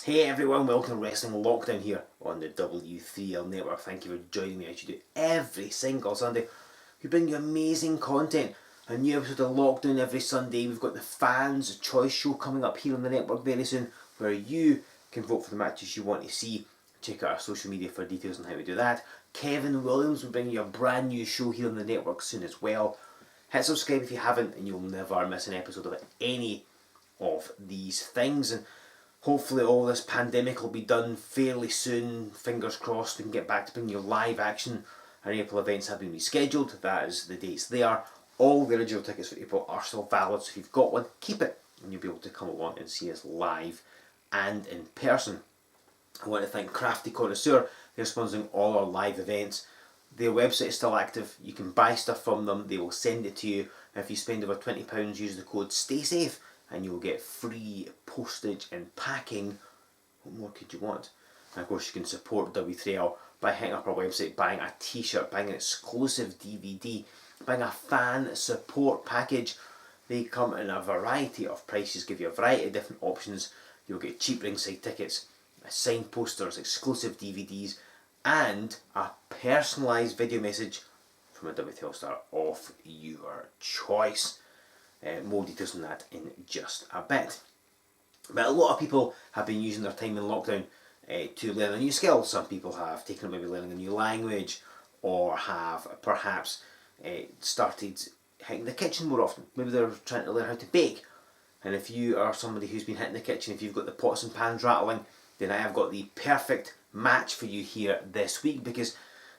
Hey everyone, welcome to Wrestling Lockdown here on the W3L network. Thank you for joining me as you do every single Sunday. We bring you amazing content. A new episode of Lockdown every Sunday. We've got the Fans Choice Show coming up here on the network very soon, where you can vote for the matches you want to see. Check out our social media for details on how we do that. Kevin Williams will bring you a brand new show here on the network soon as well. Hit subscribe if you haven't, and you'll never miss an episode of any of these things. And hopefully all this pandemic will be done fairly soon. Fingers crossed we can get back to bringing you live action. Our April events have been rescheduled. That is the dates there. All the original tickets for April are still valid, so if you've got one, keep it, and you'll be able to come along and see us live and in person. I want to thank Crafty Connoisseur. They're sponsoring all our live events. Their website is still active. You can buy stuff from them. They will send it to you. And if you spend over £20, use the code STAYSAFE and you'll get free postage and packing. What more could you want? And of course you can support W3L by hitting up our website, buying a t-shirt, buying an exclusive DVD, buying a fan support package. They come in a variety of prices, give you a variety of different options. You'll get cheap ringside tickets, signed posters, exclusive DVDs, and a personalised video message from a W3L star of your choice. More details on that in just a bit. But a lot of people have been using their time in lockdown to learn a new skill. Some people have taken up maybe learning a new language, or have perhaps started hitting the kitchen more often. Maybe they're trying to learn how to bake. And if you are somebody who's been hitting the kitchen, if you've got the pots and pans rattling, then I have got the perfect match for you here this week. Because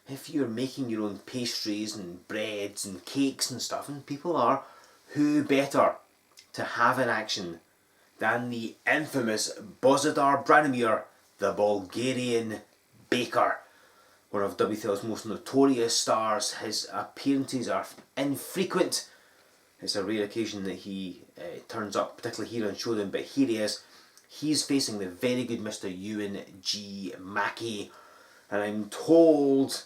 if you're making your own pastries and breads and cakes and stuff, and people are, who better to have in action than the infamous Bozidar Branimir, the Bulgarian Baker, one of W3L's most notorious stars. His appearances are infrequent. It's a rare occasion that he turns up, particularly here on Showdown, but here he is. He's facing the very good Mr. Euan G. Mackie, and I'm told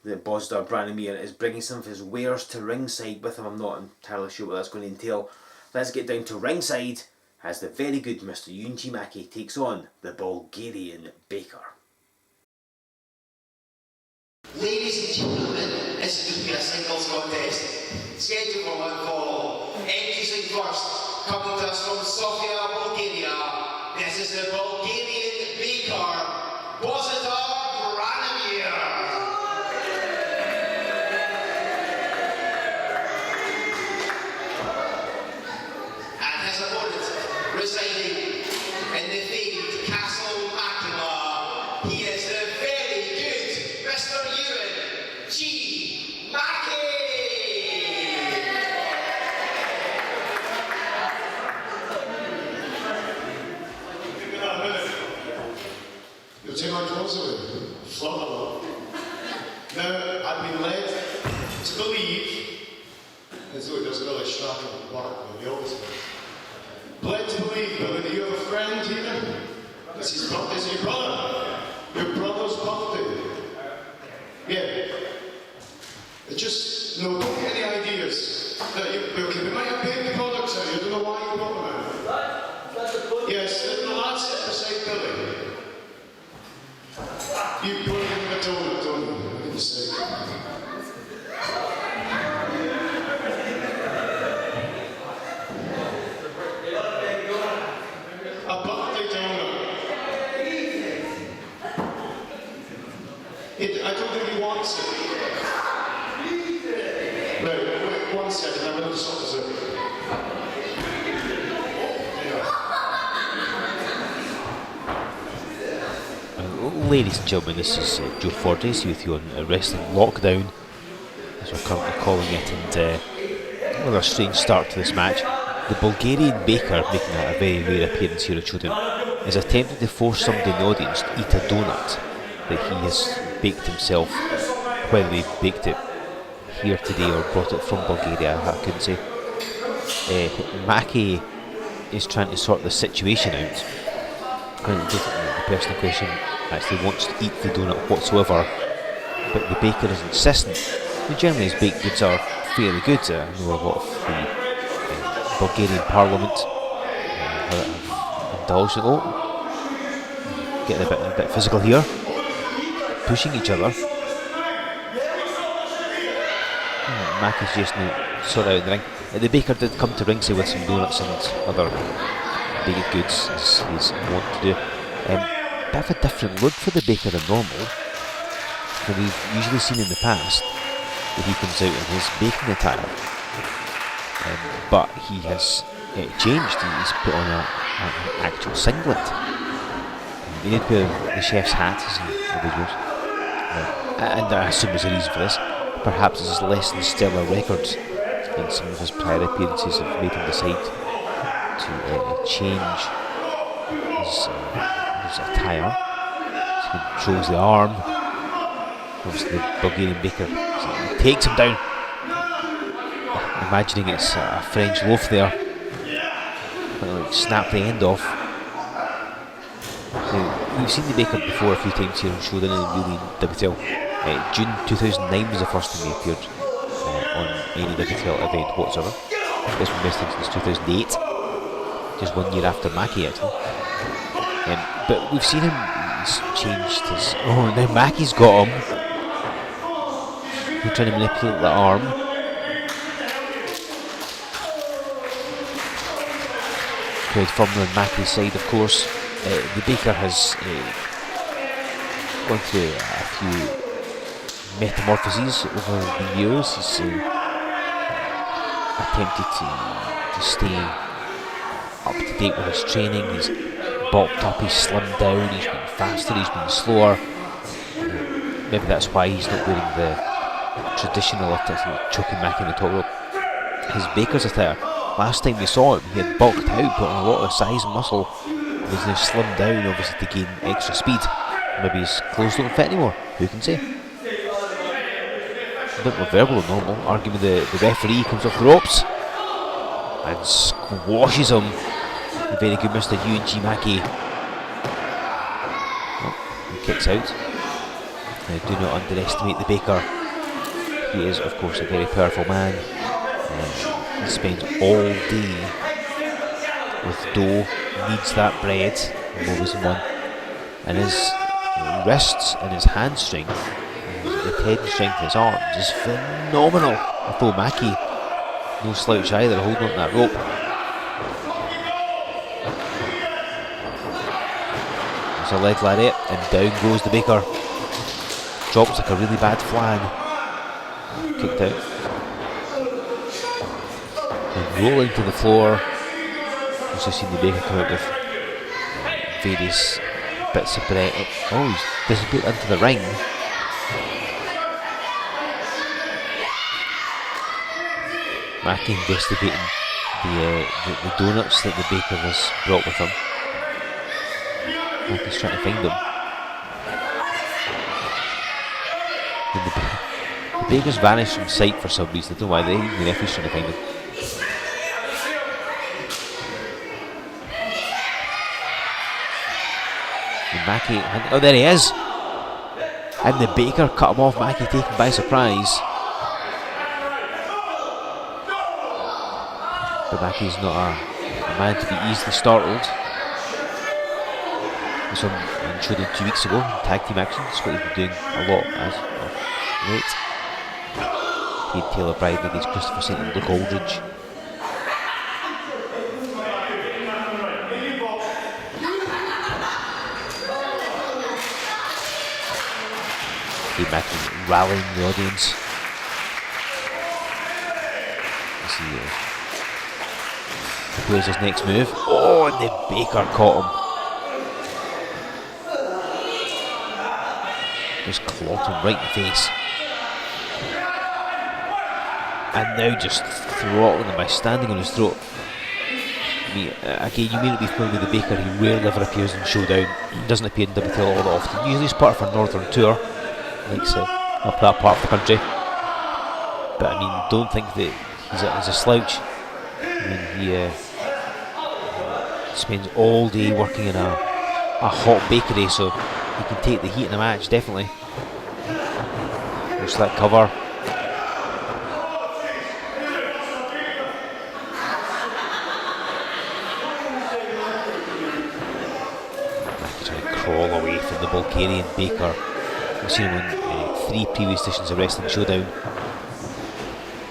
that Bozidar Branimir is bringing some of his wares to ringside with him. I'm not entirely sure what that's going to entail. Let's get down to ringside as the very good Mr. Euan G. Mackie takes on the Bulgarian Baker. Ladies and gentlemen, this is going to be a singles contest. Scheduled for one fall. Introducing first, coming to us from Sofia, Bulgaria. This is the Bulgarian Baker, Bozidar Branimir. And his opponent, residing in the famed Castle Mackie, he is the very good Mr. Euan G. Mackie. You'll take my clothes away. Float. Now, I've been led to believe, as though it doesn't really strike on work with the opposite. Led to believe that you have a friend here. This is your brother. Your brother's birthday. Yeah. It's just, no, don't get any ideas. We might have baby products out here. I don't know why you brought them out. Yes, the lads sit beside Billy. You put him in the donut, don't you? What did you say? A birthday donut. I don't think he wants it. Wait, 1 second, I'm going to stop this over. Ladies and gentlemen, this is Joe Fordyce with you on Wrestling Lockdown, as we're currently calling it, and with a strange start to this match. The Bulgarian Baker, making a very rare appearance here at Showdown, is attempting to force somebody in the audience to eat a donut that he has baked himself. Whether he baked it here today or brought it from Bulgaria, I couldn't say. Mackie is trying to sort the situation out. And the person in question actually wants to eat the donut whatsoever, but the baker is insistent. Generally his baked goods are fairly good. I know a lot of the Bulgarian Parliament have indulged it. getting a bit physical here, pushing each other. Mackie's just now sort out in the ring. The Baker did come to ringside with some donuts and other baked goods, as he's wont to do. Bit of a different look for the Baker than normal. Than we've usually seen in the past, that he comes out in his baking attire. But he has changed. He's put on an actual singlet. He did put the chef's hat, as he videos. And I assume there's a reason for this. Perhaps his less than stellar records in some of his prior appearances have made him decide to change his attire. So he controls the arm. Obviously the Bulgarian Baker, so he takes him down. Imagining it's a French loaf there. Like snap the end off. Now, we've seen the Baker before a few times here on Showdown and really W3L. June 2009 was the first time he appeared on any W3L event whatsoever. This one been since 2008, just 1 year after Mackie actually. But we've seen him, he's changed his... Oh, now Mackie's got him. He's trying to manipulate the arm. Crowd firmly on Mackie's side, of course. The Baker has gone through a few metamorphoses over the years. He's attempted to stay up to date with his training. He's bulked up, he's slimmed down, he's been faster, he's been slower. Maybe that's why he's not wearing the traditional choking Mackie in the top rope. His Baker's attire, last time we saw him, he had bulked out, put on a lot of size and muscle. He's now slimmed down, obviously, to gain extra speed. Maybe his clothes don't fit anymore, who can say? A bit more verbal than normal, arguing with the referee, comes off the ropes and squashes him. The very good Mr. Euan Mackie. Oh, he kicks out. Now, do not underestimate the Baker. He is, of course, a very powerful man. He spends all day with dough, needs that bread, more than one. And his wrists and his hand strength, the head and strength of his arms is phenomenal. Although Mackie, no slouch either, holding on to that rope. There's a leg lariat, and down goes the Baker. Drops like a really bad flag. Kicked out. And rolling to the floor. Also seen the Baker come out with various bits of bread. Oh, he's disappeared into the ring. Mackie investigating the donuts that the Baker has brought with him. Mackie's trying to find them. And the Baker's vanished from sight for some reason. I don't know why. The referee's trying to find him. And Mackie, oh, there he is! And the Baker cut him off. Mackie taken by surprise. But Mackie's not a man to be easily startled. This one showed him 2 weeks ago, tag team action. That's what he's been doing a lot as of late. He had Taylor Bryden against Christopher St. and Luke Aldridge. Mackie rallying the audience. Let's see here. Where's his next move? Oh, and the Baker caught him. Just clocked him right in the face. And now just throttling him by standing on his throat. Again, you may not be familiar with the Baker. He rarely ever appears in Showdown. He doesn't appear in W3L all that often. Usually he's part of a northern tour. Likes up that part of the country, but I mean, don't think that he's a slouch. I mean, he spends all day working in a hot bakery, so he can take the heat in a match, definitely. There's that cover. Mackie trying to crawl away from the Bulgarian Baker. We've seen him on 3 previous editions of Wrestling Showdown.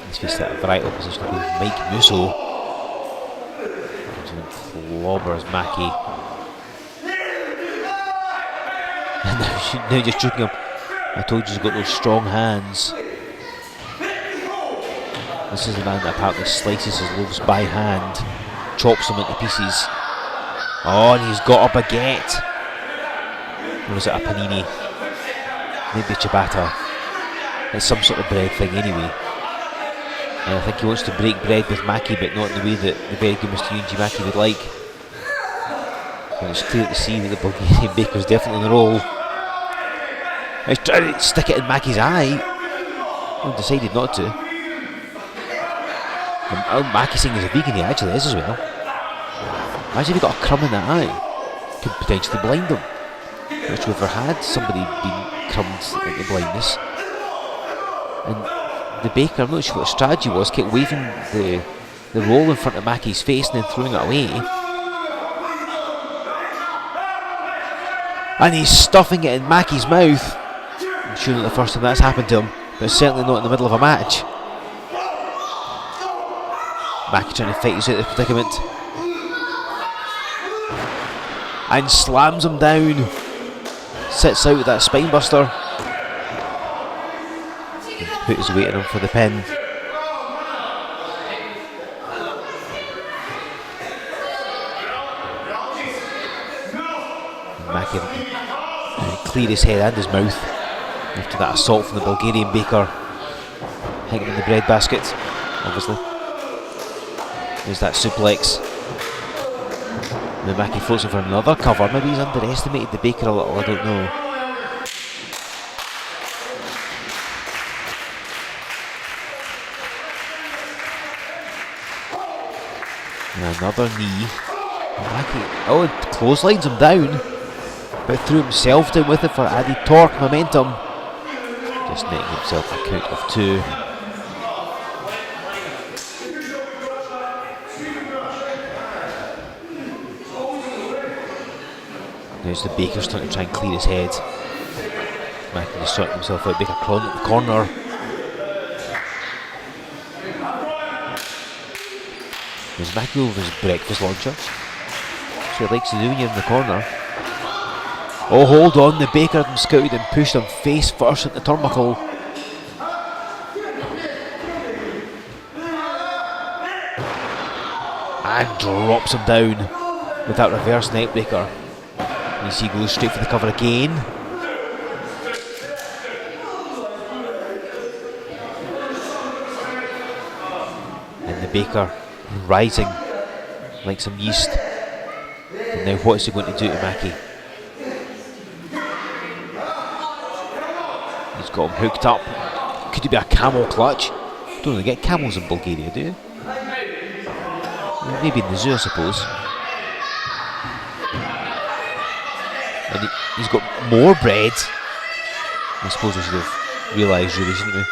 He's faced that variety opposition with Mike Musso. Clobbers Mackie. And now just choking him. I told you he's got those strong hands. This is the man that apparently slices his loaves by hand, chops them into pieces. Oh, and he's got a baguette. Or is it a panini? Maybe ciabatta. It's some sort of bread thing anyway. And I think he wants to break bread with Mackie, but not in the way that the very good Mr. Euan Mackie would like. And it's clear to see that the Bulgarian Baker's definitely on the roll. He's trying to stick it in Mackie's eye. Well, decided not to. And Mackie's saying he's a vegan, he actually is as well. Imagine if he got a crumb in that eye. Could potentially blind him. Which we've ever had somebody being crumbed into blindness. And the Baker, I'm not sure what the strategy was, kept waving the roll in front of Mackie's face and then throwing it away. And he's stuffing it in Mackie's mouth. I'm sure not the first time that's happened to him, but certainly not in the middle of a match. Mackie trying to fight his out of the predicament. And slams him down. Sits out with that spinebuster. Put his weight on him for the pin. Mackie cleared his head and his mouth after that assault from the Bulgarian Baker. Hitting him in the bread basket, obviously. There's that suplex. And then Mackie floats him for another cover. Maybe he's underestimated the Baker a little, I don't know. And another knee. Mackie, oh, it clotheslines him down, but threw himself down with it for added torque momentum. Just netting himself a count of 2. There's the Baker starting to try and clear his head. Mackie just sorting himself out. Baker crawling at the corner. There's Mackie over his breakfast launcher. So he likes to do when you're in the corner. Oh, hold on, the Baker had him scouted and pushed him face first at the turnbuckle. And drops him down with that reverse neckbreaker. And you see he goes straight for the cover again. And the Baker rising like some yeast. And now what is he going to do to Mackie? He's got him hooked up. Could it be a camel clutch? Don't really get camels in Bulgaria, do you? Maybe in the zoo, I suppose. And he's got more bread. I suppose we should have realised, really, shouldn't we?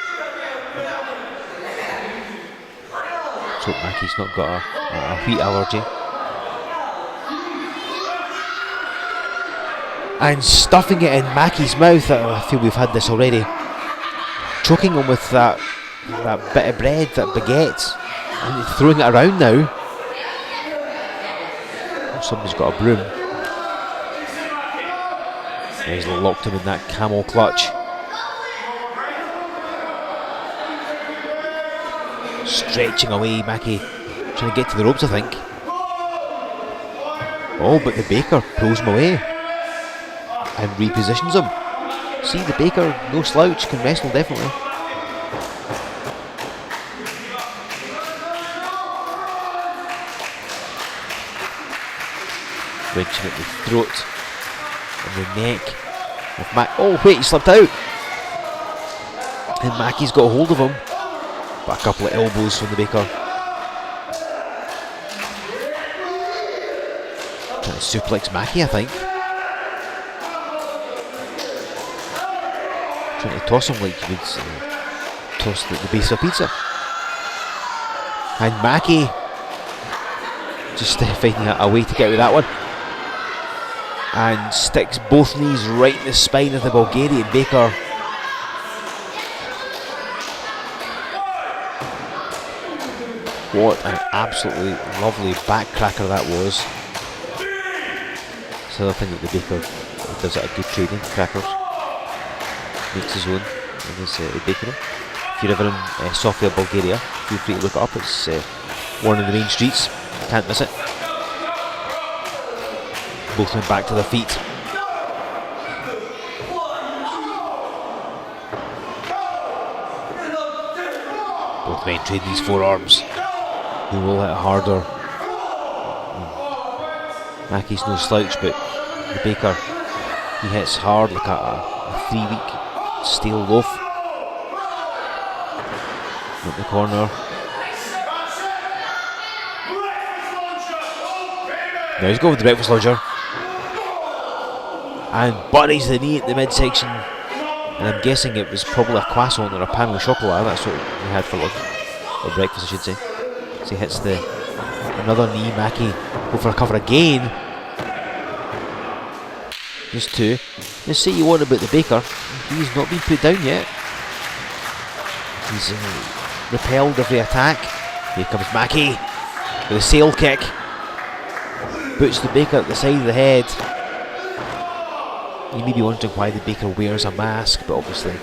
Let's hope Mackie's not got a wheat allergy. And stuffing it in Mackie's mouth. I feel we've had this already. Choking him with that bit of bread, that baguette, and throwing it around now. Somebody's got a broom. He's locked him in that camel clutch. Stretching away, Mackie, trying to get to the ropes, I think. Oh, but the Baker pulls him away and repositions him. See, the Baker, no slouch, can wrestle definitely. Wrenching at the throat and the neck of Mac. Oh wait, he slipped out. And Mackie's got a hold of him. But a couple of elbows from the Baker. Trying to suplex Mackie, I think. Trying to toss him like you would toss the base of a pizza. And Mackie just finding a way to get out of that one. and sticks both knees right in the spine of the Bulgarian Baker. What an absolutely lovely backcracker that was. It's another thing that the Baker does at a good training, crackers. Makes his own in his bakery. If you're ever in Sofia, Bulgaria, feel free to look it up. It's one of the main streets. Can't miss it. Both men back to their feet. Both men trade these forearms. Who will hit harder? Mackie's no slouch, but the Baker, he hits hard like a 3-week steel loaf. Up the corner. Now he's going with the breakfast launcher. And buries the knee at the midsection. And I'm guessing it was probably a croissant or a pain au chocolat. That's what we had for lunch. Or breakfast, I should say. So he hits another knee. Mackie go for a cover again. Just two. Just say you want about the Baker. He's not been put down yet. He's repelled every attack. Here comes Mackie with a sail kick. Boots the Baker at the side of the head. You may be wondering why the Baker wears a mask, but obviously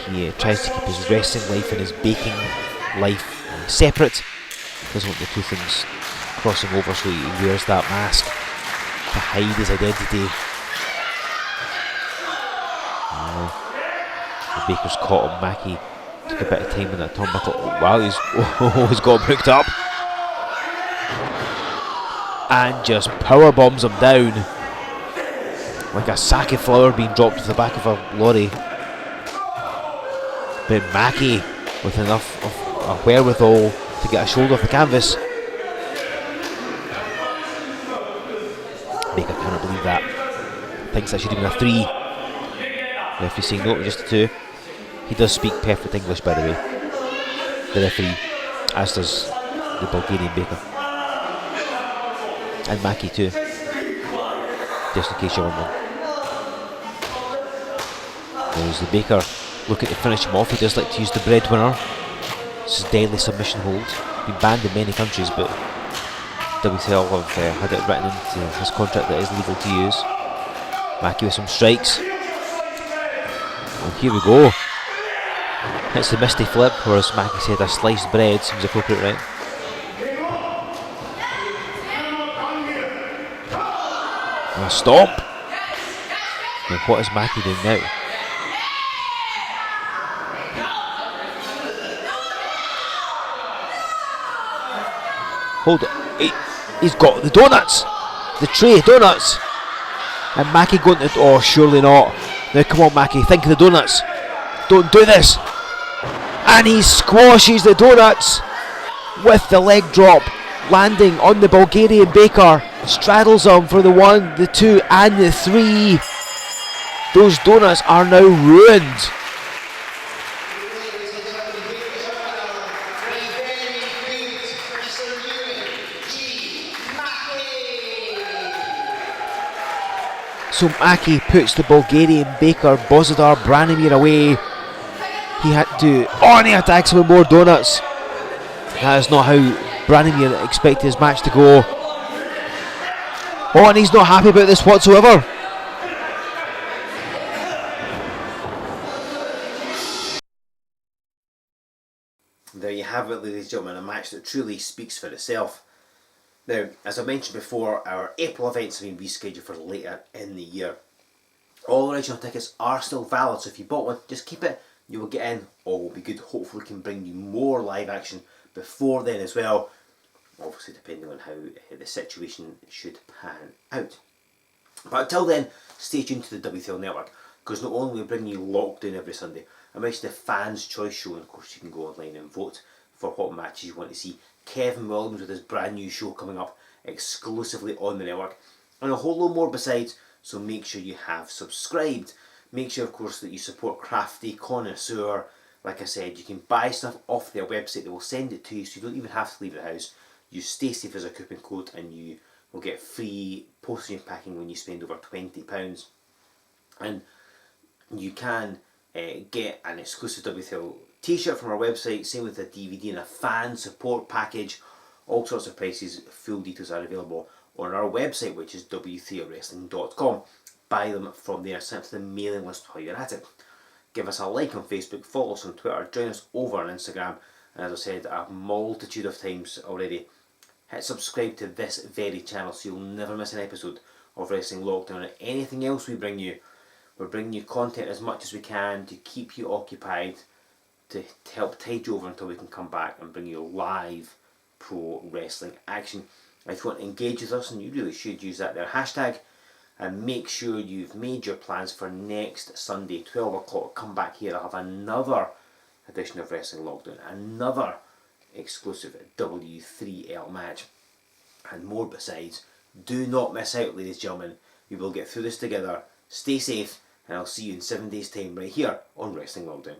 he tries to keep his wrestling life and his baking life separate. Doesn't want the two things crossing over, so he wears that mask to hide his identity. The Baker's caught him. Mackie took a bit of time in that turnbuckle. Oh, wow, he's got him hooked up. And just power bombs him down like a sack of flour being dropped to the back of a lorry. But Mackie, with enough of a wherewithal to get a shoulder off the canvas. Baker cannot believe that. Thinks that should have been a 3. The referee saying no, just a 2. He does speak perfect English, by the way. The referee, as does the Bulgarian Baker. And Mackie too, just in case you're wondering. There's the Baker looking to finish him off. He does like to use the breadwinner. This is deadly submission hold. Been banned in many countries, but W3L have had it written into his contract that is legal to use. Mackie with some strikes. And here we go. It's the Misty Flip, whereas Mackie said a sliced bread seems appropriate, right? And a stomp. Now what is Mackie doing now? Hold on. He's got the donuts! The tray of donuts! And Mackie going to... Oh, surely not. Now come on, Mackie, think of the donuts. Don't do this. And he squashes the donuts with the leg drop, landing on the Bulgarian Baker. Straddles him for the 1, the 2 and the 3. Those donuts are now ruined. So Mackie puts the Bulgarian Baker, Bozidar Branimir, away. He had to... Oh, and he attacks him with more donuts. That is not how Branimir expected his match to go. Oh, and he's not happy about this whatsoever. There you have it, ladies and gentlemen, a match that truly speaks for itself. Now, as I mentioned before, our April events have been rescheduled for later in the year. All original tickets are still valid, so if you bought one, just keep it. You will get in. All will be good. Hopefully we can bring you more live action before then as well. Obviously depending on how the situation should pan out. But until then, stay tuned to the W3L network, because not only will we bring you Lockdown every Sunday, I mentioned the Fans Choice Show, and of course you can go online and vote for what matches you want to see. Kevin Williams with his brand new show coming up exclusively on the network, and a whole lot more besides, so make sure you have subscribed. Make sure of course that you support Crafty Connoisseur. Like I said, you can buy stuff off their website, they will send it to you, so you don't even have to leave the house. Use Stay Safe as a coupon code and you will get free postage and packing when you spend over £20. And you can get an exclusive W3L t-shirt from our website, same with a DVD and a fan support package, all sorts of prices. Full details are available on our website, which is w3lwrestling.com. Buy them from there, sign up to the mailing list while you're at it. Give us a like on Facebook, follow us on Twitter, join us over on Instagram, and as I said a multitude of times already, hit subscribe to this very channel so you'll never miss an episode of Wrestling Lockdown or anything else we bring you. We're bringing you content as much as we can to keep you occupied, to help tide you over until we can come back and bring you live pro wrestling action. If you want to engage with us, and you really should use that there hashtag, and make sure you've made your plans for next Sunday 12 o'clock. Come back here, I'll have another edition of Wrestling Lockdown, another exclusive W3L match, and more besides. Do not miss out, ladies and gentlemen. We will get through this together. Stay safe, and I'll see you in 7 days time right here on Wrestling Lockdown.